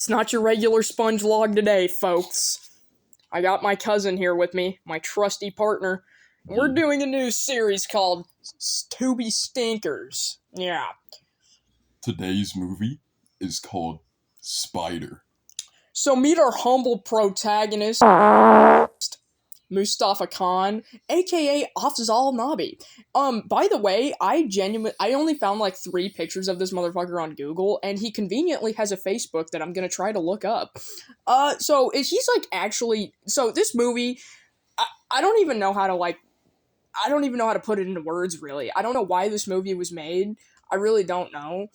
It's not your regular sponge log today, folks. I got my cousin here with me, my trusty partner. And we're doing a new series called Tubi Stinkers. Yeah. Today's movie is called Spider. So meet our humble protagonist, Mustafa Khan, aka Afzal Nabi. By the way, I only found like 3 pictures of this motherfucker on Google, and he conveniently has a Facebook that I'm gonna try to look up. So he's like actually, so this movie, I don't even know how to I don't even know how to put it into words, really. I don't know why this movie was made. I really don't know.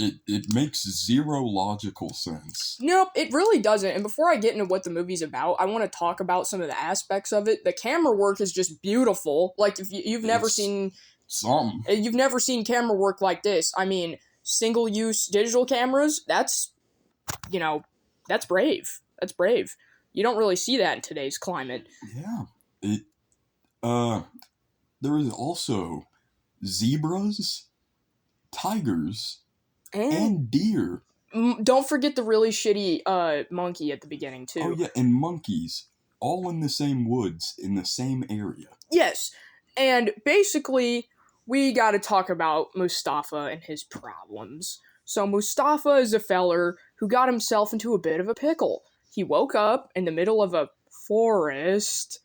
It makes zero logical sense. Nope, it really doesn't. And before I get into what the movie's about, I want to talk about some of the aspects of it. The camera work is just beautiful. Like, if you've never seen camera work like this. I mean, single-use digital cameras, that's brave. That's brave. You don't really see that in today's climate. Yeah. There is also zebras, tigers, and deer. Don't forget the really shitty monkey at the beginning, too. Oh, yeah, and monkeys. All in the same woods, in the same area. Yes, and basically, we gotta talk about Mustafa and his problems. So Mustafa is a feller who got himself into a bit of a pickle. He woke up in the middle of a forest,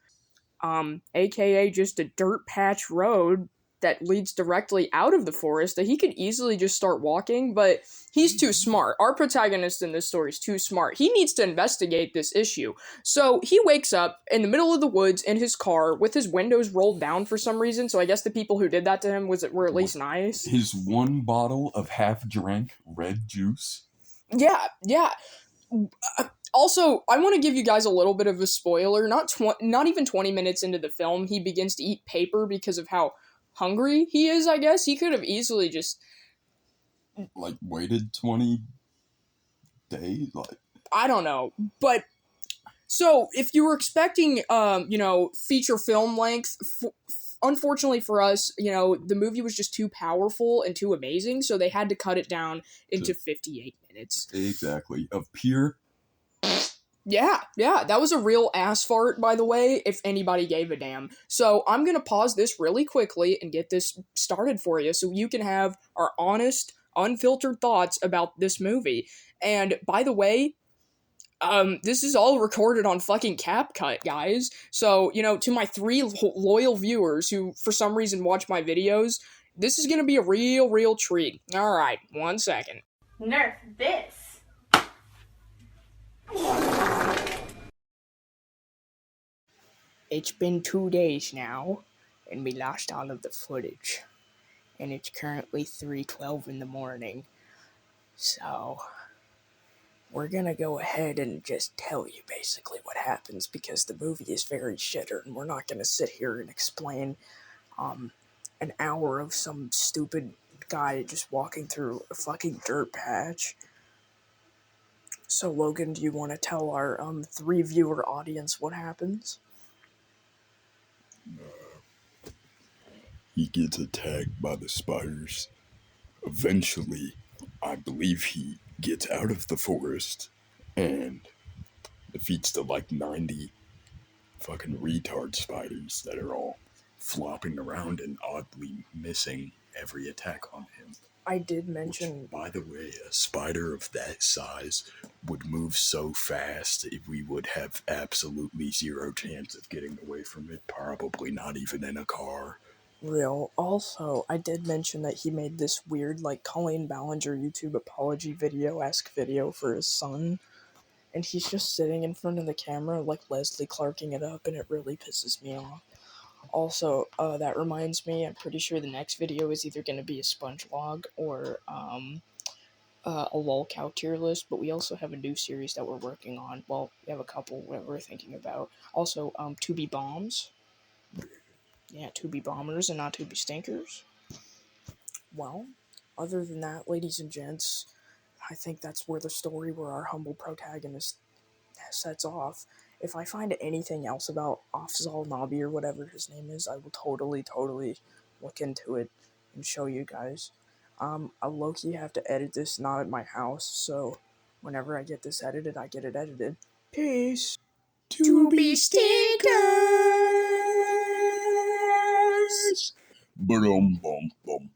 aka just a dirt patch road that leads directly out of the forest that he could easily just start walking, but he's too smart. Our protagonist in this story is too smart. He needs to investigate this issue. So he wakes up in the middle of the woods in his car with his windows rolled down for some reason, so I guess the people who did that to him were at least nice. His one bottle of half-drank red juice. Yeah. Also, I want to give you guys a little bit of a spoiler. Not even 20 minutes into the film, he begins to eat paper because of how hungry he is, I guess. He could have easily just waited 20 days? I don't know. But, so, if you were expecting, feature film length, unfortunately for us, the movie was just too powerful and too amazing, so they had to cut it down into 58 minutes. Exactly. Of pure... Yeah, that was a real ass fart, by the way, if anybody gave a damn. So I'm gonna pause this really quickly and get this started for you so you can have our honest, unfiltered thoughts about this movie. And by the way, this is all recorded on fucking CapCut, guys. So, to my 3 loyal viewers who, for some reason, watch my videos, this is gonna be a real treat. Alright, 1 second. Nerf this. It's been 2 days now, and we lost all of the footage. And it's currently 3:12 in the morning. So, we're gonna go ahead and just tell you basically what happens, because the movie is very shitter, and we're not gonna sit here and explain an hour of some stupid guy just walking through a fucking dirt patch. So, Logan, do you want to tell our 3-viewer audience what happens? He gets attacked by the spiders. Eventually, I believe he gets out of the forest and defeats the 90 fucking retard spiders that are all flopping around and oddly missing every attack on him. I did mention... Which, by the way, a spider of that size would move so fast we would have absolutely zero chance of getting away from it, probably not even in a car. Real. Also, I did mention that he made this weird, Colleen Ballinger YouTube apology video-esque video for his son, and he's just sitting in front of the camera, Leslie Clarking it up, and it really pisses me off. Also, that reminds me, I'm pretty sure the next video is either going to be a sponge log or, a lolcow tier list, but we also have a new series that we're working on. Well, we have a couple that we're thinking about. Also, Tubi Bombs. Yeah, Tubi Bombers and not Tubi Stinkers. Well, other than that, ladies and gents, I think that's where our humble protagonist sets off. If I find anything else about Afzal Nabi or whatever his name is, I will totally look into it and show you guys. I'll low-key have to edit this not at my house, so Whenever I get this edited, I get it edited. Peace. Tubi Stinkers! Bum bum bum.